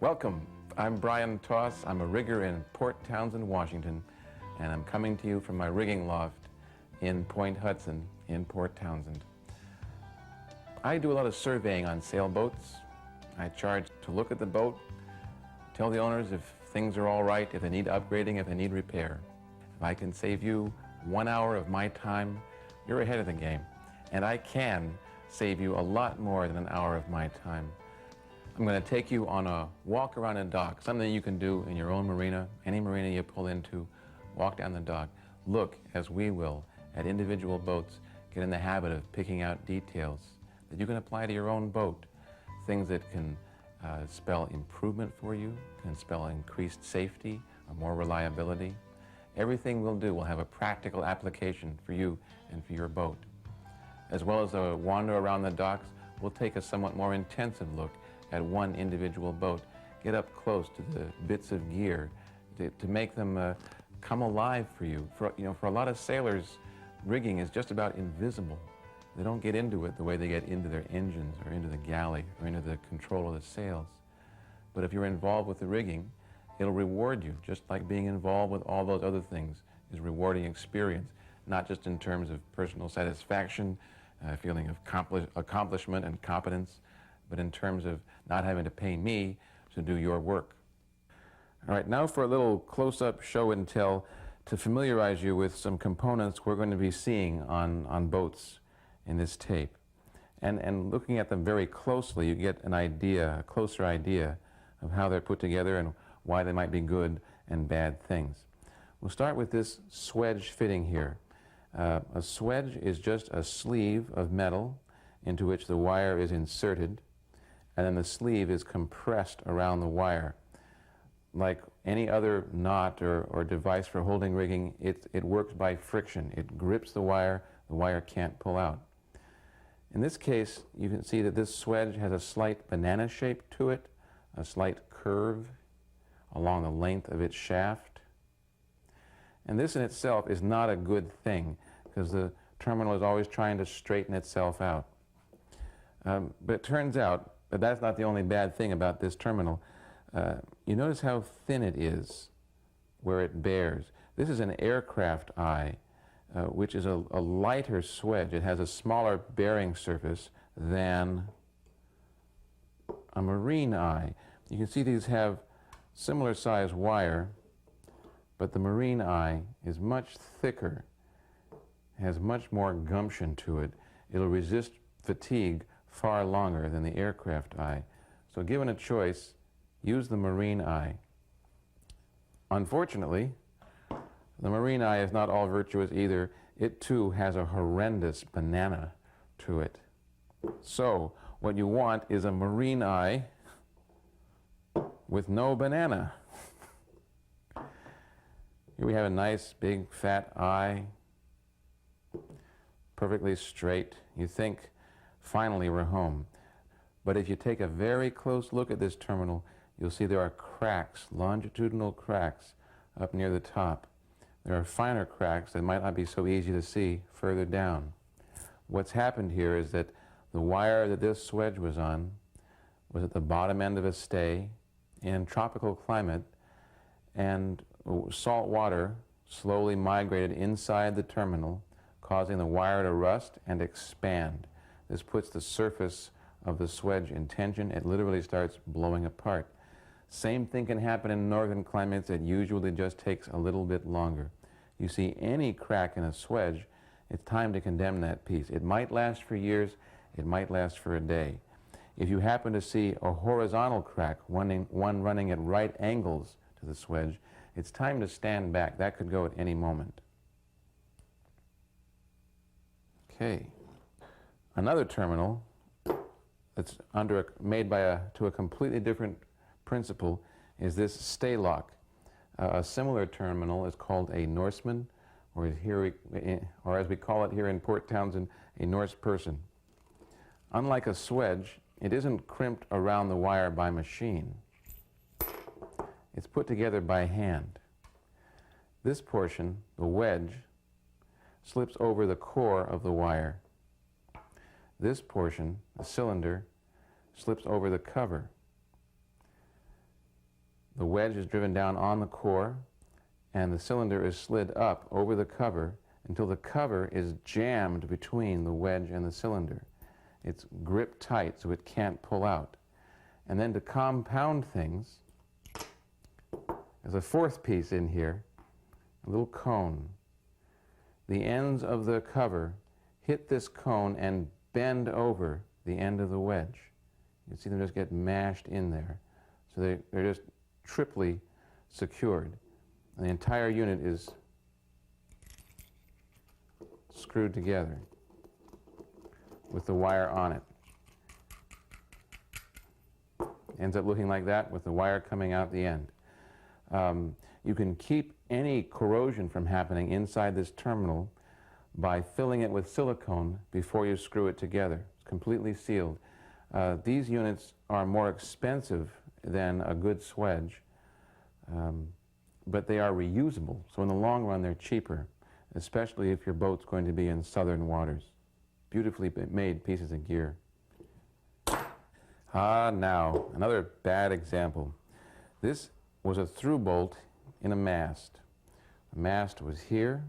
Welcome. I'm Brion Toss. I'm a rigger in Port Townsend, Washington, and I'm coming to you from my rigging loft in Point Hudson in Port Townsend. I do a lot of surveying on sailboats. I charge to look at the boat, tell the owners if things are all right, if they need upgrading, if they need repair. If I can save you 1 hour of my time, you're ahead of the game. And I can save you a lot more than an hour of my time. I'm going to take you on a walk around a dock, something you can do in your own marina, any marina you pull into, walk down the dock, look, as we will, at individual boats, get in the habit of picking out details that you can apply to your own boat, things that can spell improvement for you, can spell increased safety or more reliability. Everything we'll do will have a practical application for you and for your boat. As well as a wander around the docks, we'll take a somewhat more intensive look at one individual boat, get up close to the bits of gear to make them come alive for you. For a lot of sailors, rigging is just about invisible. They don't get into it the way they get into their engines or into the galley or into the control of the sails. But if you're involved with the rigging, it'll reward you, just like being involved with all those other things is rewarding experience, not just in terms of personal satisfaction, feeling of accomplishment and competence, but in terms of not having to pay me to do your work. All right, now for a little close-up show and tell to familiarize you with some components we're going to be seeing on boats in this tape. And looking at them very closely, you get an idea, a closer idea of how they're put together and why they might be good and bad things. We'll start with this SWEDGE fitting here. A SWEDGE is just a sleeve of metal into which the wire is inserted, and then the sleeve is compressed around the wire. Like any other knot or device for holding rigging, it works by friction. It grips the wire can't pull out. In this case, you can see that this SWEDGE has a slight banana shape to it, a slight curve along the length of its shaft. And this in itself is not a good thing, because the terminal is always trying to straighten itself out. But it turns out that that's not the only bad thing about this terminal. You notice how thin it is where it bears. This is an aircraft eye, which is a lighter SWEDGE. It has a smaller bearing surface than a marine eye. You can see these have similar size wire, but the marine eye is much thicker, has much more gumption to it. It'll resist fatigue far longer than the aircraft eye. So given a choice, use the marine eye. Unfortunately, the marine eye is not all virtuous either. It too has a horrendous banana to it. So what you want is a marine eye with no banana. Here we have a nice big fat eye, perfectly straight. You think, finally we're home. But if you take a very close look at this terminal, you'll see there are cracks, longitudinal cracks up near the top. There are finer cracks that might not be so easy to see further down. What's happened here is that the wire that this SWEDGE was on was at the bottom end of a stay in tropical climate, and salt water slowly migrated inside the terminal, causing the wire to rust and expand. This puts the surface of the SWEDGE in tension. It literally starts blowing apart. Same thing can happen in northern climates. It usually just takes a little bit longer. You see any crack in a SWEDGE, it's time to condemn that piece. It might last for years, it might last for a day. If you happen to see a horizontal crack, one running at right angles to the SWEDGE, it's time to stand back. That could go at any moment. Okay. Another terminal that's made to a completely different principle is this stay lock. A similar terminal is called a Norseman, or as we call it here in Port Townsend, a Norse person. Unlike a SWEDGE, it isn't crimped around the wire by machine. It's put together by hand. This portion, the wedge, slips over the core of the wire. This portion, the cylinder, slips over the cover. The wedge is driven down on the core, and the cylinder is slid up over the cover until the cover is jammed between the wedge and the cylinder. It's gripped tight so it can't pull out. And then to compound things, there's a fourth piece in here, a little cone. The ends of the cover hit this cone and bend over the end of the wedge. You can see them just get mashed in there. So they're just triply secured. And the entire unit is screwed together with the wire on it. Ends up looking like that with the wire coming out the end. You can keep any corrosion from happening inside this terminal by filling it with silicone before you screw it together. It's completely sealed. These units are more expensive than a good SWEDGE, but they are reusable, so in the long run they're cheaper, especially if your boat's going to be in southern waters. Beautifully made pieces of gear. Now, another bad example. This was a through bolt in a mast. The mast was here,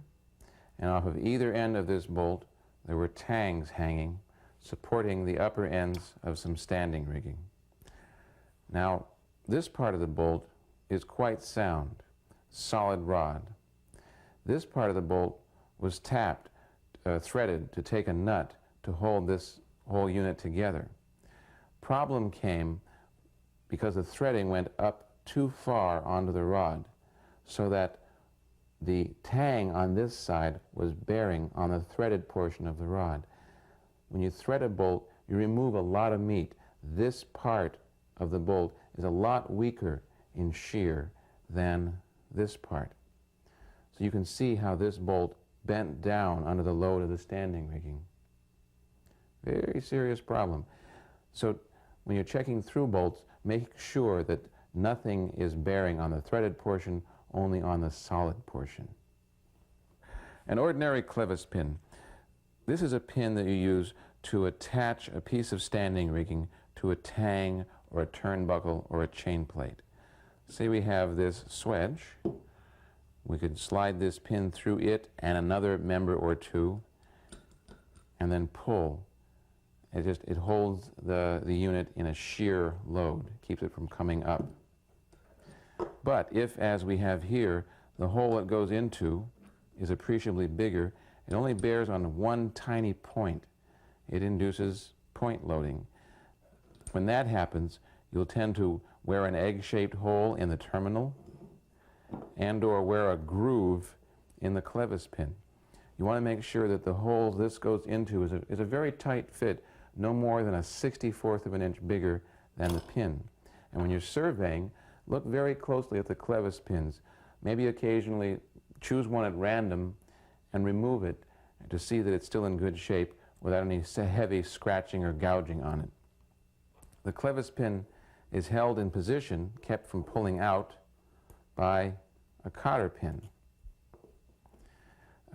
and off of either end of this bolt there were tangs hanging, supporting the upper ends of some standing rigging. Now, this part of the bolt is quite sound, solid rod. This part of the bolt was tapped, threaded to take a nut to hold this whole unit together. Problem came because the threading went up too far onto the rod, so that the tang on this side was bearing on the threaded portion of the rod. When you thread a bolt, you remove a lot of meat. This part of the bolt is a lot weaker in shear than this part. So you can see how this bolt bent down under the load of the standing rigging. Very serious problem. So when you're checking through bolts, make sure that nothing is bearing on the threaded portion, only on the solid portion. An ordinary Clevis pin. This is a pin that you use to attach a piece of standing rigging to a tang or a turnbuckle or a chain plate. Say we have this SWEDGE. We could slide this pin through it and another member or two and then pull. It holds the unit in a shear load, keeps it from coming up. But if, as we have here, the hole it goes into is appreciably bigger, it only bears on one tiny point. It induces point loading. When that happens, you'll tend to wear an egg-shaped hole in the terminal and or wear a groove in the Clevis pin. You want to make sure that the hole this goes into is a very tight fit, no more than a 64th of an inch bigger than the pin. And when you're surveying, look very closely at the Clevis pins. Maybe occasionally choose one at random and remove it to see that it's still in good shape without any heavy scratching or gouging on it. The Clevis pin is held in position, kept from pulling out, by a cotter pin.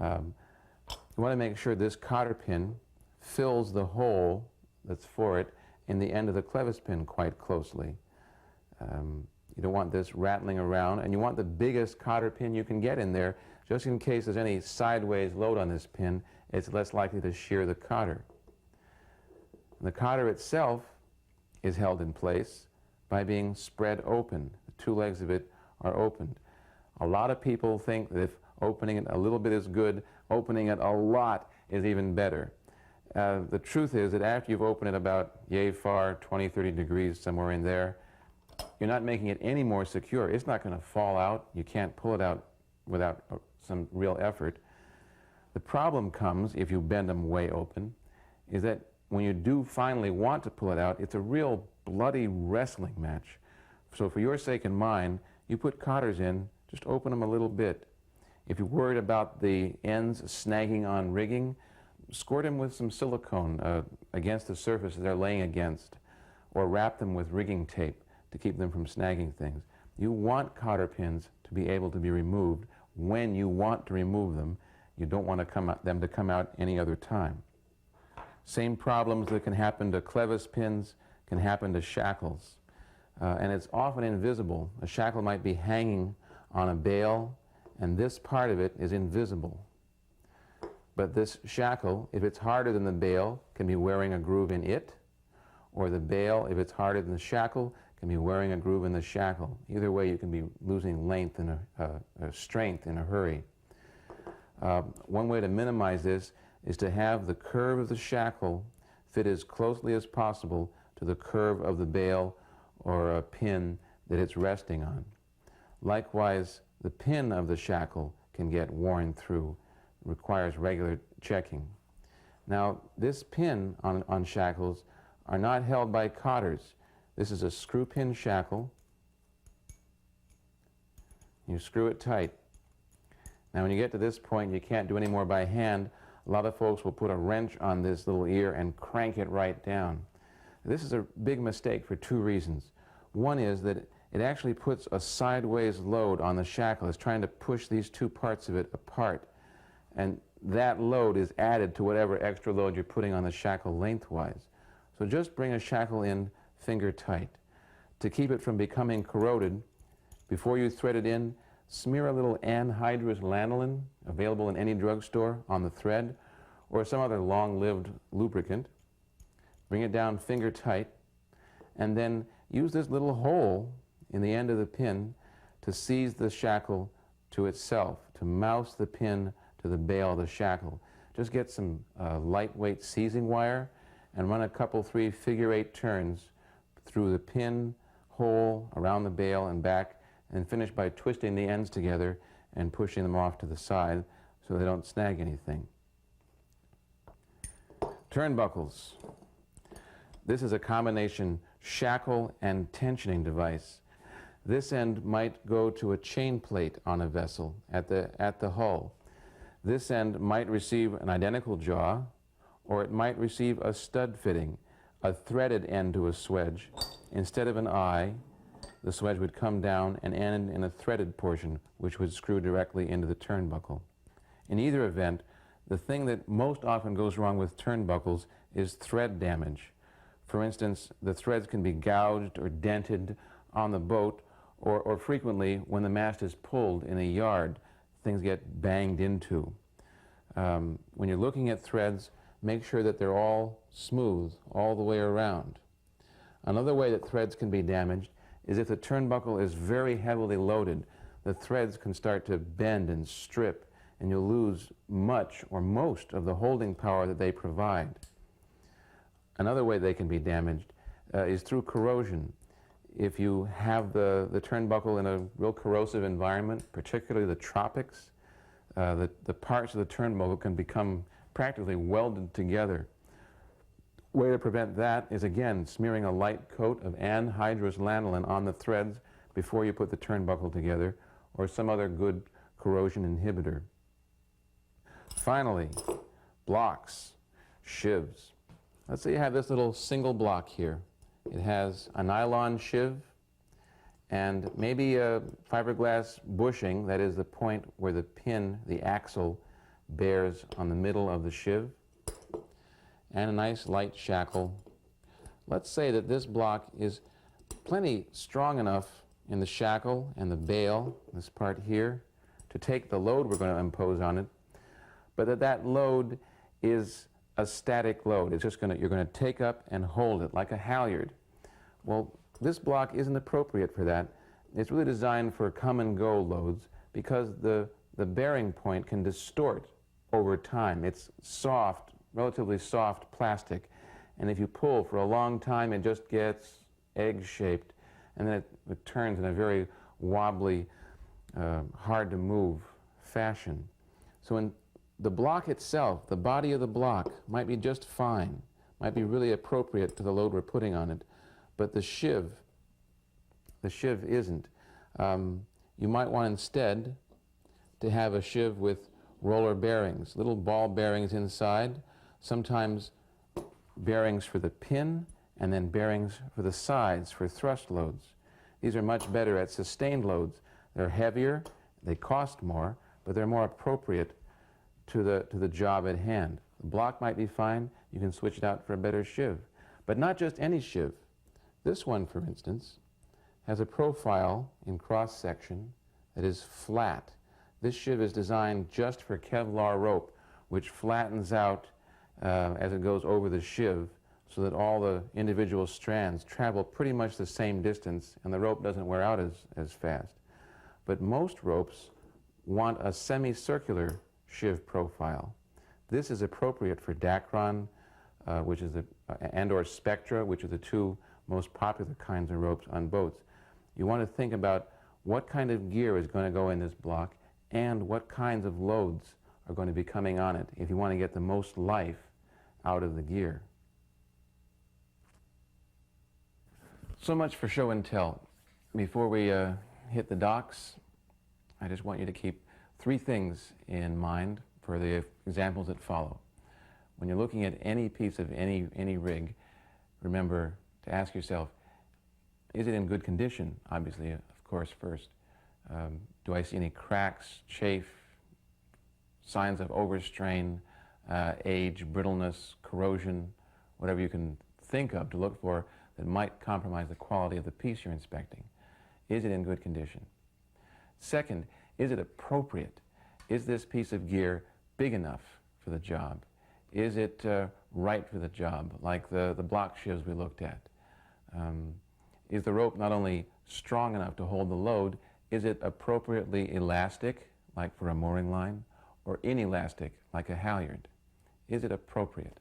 You want to make sure this cotter pin fills the hole that's for it in the end of the Clevis pin quite closely. You don't want this rattling around, and you want the biggest cotter pin you can get in there, just in case there's any sideways load on this pin. It's less likely to shear the cotter. The cotter itself is held in place by being spread open. The two legs of it are opened. A lot of people think that if opening it a little bit is good, opening it a lot is even better. The truth is that after you've opened it about yay far, 20, 30 degrees, somewhere in there, you're not making it any more secure. It's not going to fall out. You can't pull it out without some real effort. The problem comes, if you bend them way open, is that when you do finally want to pull it out, it's a real bloody wrestling match. So for your sake and mine, you put cotters in, just open them a little bit. If you're worried about the ends snagging on rigging, squirt them with some silicone against the surface they're laying against, or wrap them with rigging tape to keep them from snagging things. You want cotter pins to be able to be removed when you want to remove them. You don't want them to come out any other time. Same problems that can happen to Clevis pins can happen to shackles. and it's often invisible. A shackle might be hanging on a bale, and this part of it is invisible. But this shackle, if it's harder than the bale, can be wearing a groove in it, or the bale, if it's harder than the shackle, can be wearing a groove in the shackle. Either way, you can be losing length and strength in a hurry. One way to minimize this is to have the curve of the shackle fit as closely as possible to the curve of the bale or a pin that it's resting on. Likewise, the pin of the shackle can get worn through. It requires regular checking. Now, this pin on shackles are not held by cotters. This is a screw pin shackle. You screw it tight. Now, when you get to this point, you can't do any more by hand. A lot of folks will put a wrench on this little ear and crank it right down. This is a big mistake for two reasons. One is that it actually puts a sideways load on the shackle. It's trying to push these two parts of it apart. And that load is added to whatever extra load you're putting on the shackle lengthwise. So just bring a shackle in finger tight. To keep it from becoming corroded, before you thread it in, smear a little anhydrous lanolin, available in any drugstore, on the thread, or some other long-lived lubricant. Bring it down finger tight, and then use this little hole in the end of the pin to seize the shackle to itself, to mouse the pin to the bale of the shackle. Just get some lightweight seizing wire and run a couple, 3 figure-8 turns through the pin hole, around the bale and back, and finish by twisting the ends together and pushing them off to the side so they don't snag anything. Turnbuckles. This is a combination shackle and tensioning device. This end might go to a chain plate on a vessel at the hull. This end might receive an identical jaw, or it might receive a stud fitting, a threaded end to a swedge. Instead of an eye, the swedge would come down and end in a threaded portion, which would screw directly into the turnbuckle. In either event, the thing that most often goes wrong with turnbuckles is thread damage. For instance, the threads can be gouged or dented on the boat, or frequently, when the mast is pulled in a yard, things get banged into. When you're looking at threads, make sure that they're all smooth all the way around. Another way that threads can be damaged is if the turnbuckle is very heavily loaded. The threads can start to bend and strip, and you'll lose much or most of the holding power that they provide. Another way they can be damaged is through corrosion. If you have the turnbuckle in a real corrosive environment, particularly the tropics, the parts of the turnbuckle can become practically welded together. Way to prevent that is, again, smearing a light coat of anhydrous lanolin on the threads before you put the turnbuckle together, or some other good corrosion inhibitor. Finally, blocks, shivs. Let's say you have this little single block here. It has a nylon shiv and maybe a fiberglass bushing, that is the point where the pin, the axle, bears on the middle of the shiv, and a nice light shackle. Let's say that this block is plenty strong enough in the shackle and the bale, this part here, to take the load we're going to impose on it, but that load is a static load. It's just you're going to take up and hold it like a halyard. Well, this block isn't appropriate for that. It's really designed for come and go loads because the bearing point can distort over time. It's soft, relatively soft plastic, and if you pull for a long time, it just gets egg-shaped, and then it turns in a very wobbly, hard to move fashion. So in the block itself, the body of the block might be just fine, might be really appropriate to the load we're putting on it, but the shiv isn't. You might want instead to have a shiv with roller bearings, little ball bearings inside, sometimes bearings for the pin, and then bearings for the sides for thrust loads. These are much better at sustained loads. They're heavier, they cost more, but they're more appropriate to the job at hand. The block might be fine, you can switch it out for a better shiv. But not just any shiv. This one, for instance, has a profile in cross-section that is flat. This shiv is designed just for Kevlar rope, which flattens out as it goes over the shiv so that all the individual strands travel pretty much the same distance and the rope doesn't wear out as fast. But most ropes want a semicircular shiv profile. This is appropriate for Dacron, which is and/or Spectra, which are the two most popular kinds of ropes on boats. You want to think about what kind of gear is going to go in this block and what kinds of loads are going to be coming on it if you want to get the most life out of the gear. So much for show and tell. Before we hit the docks, I just want you to keep 3 things in mind for the examples that follow. When you're looking at any piece of any rig, remember to ask yourself, is it in good condition? Obviously, of course, first. Do I see any cracks, chafe, signs of overstrain, age, brittleness, corrosion, whatever you can think of to look for that might compromise the quality of the piece you're inspecting? Is it in good condition? Second, is it appropriate? Is this piece of gear big enough for the job? Is it right for the job, like the block shivs we looked at? Is the rope not only strong enough to hold the load, is it appropriately elastic, like for a mooring line, or inelastic, like a halyard? Is it appropriate?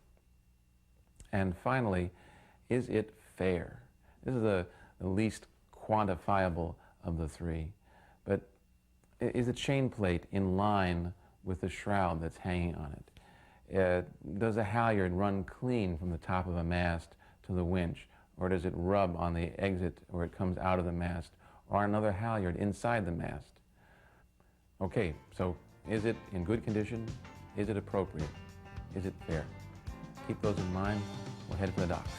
And finally, is it fair? This is the least quantifiable of the 3. But is the chain plate in line with the shroud that's hanging on it? Does a halyard run clean from the top of a mast to the winch? Or does it rub on the exit where it comes out of the mast? Or another halyard inside the mast? Okay, so is it in good condition? Is it appropriate? Is it fair? Keep those in mind. We'll head for the docks.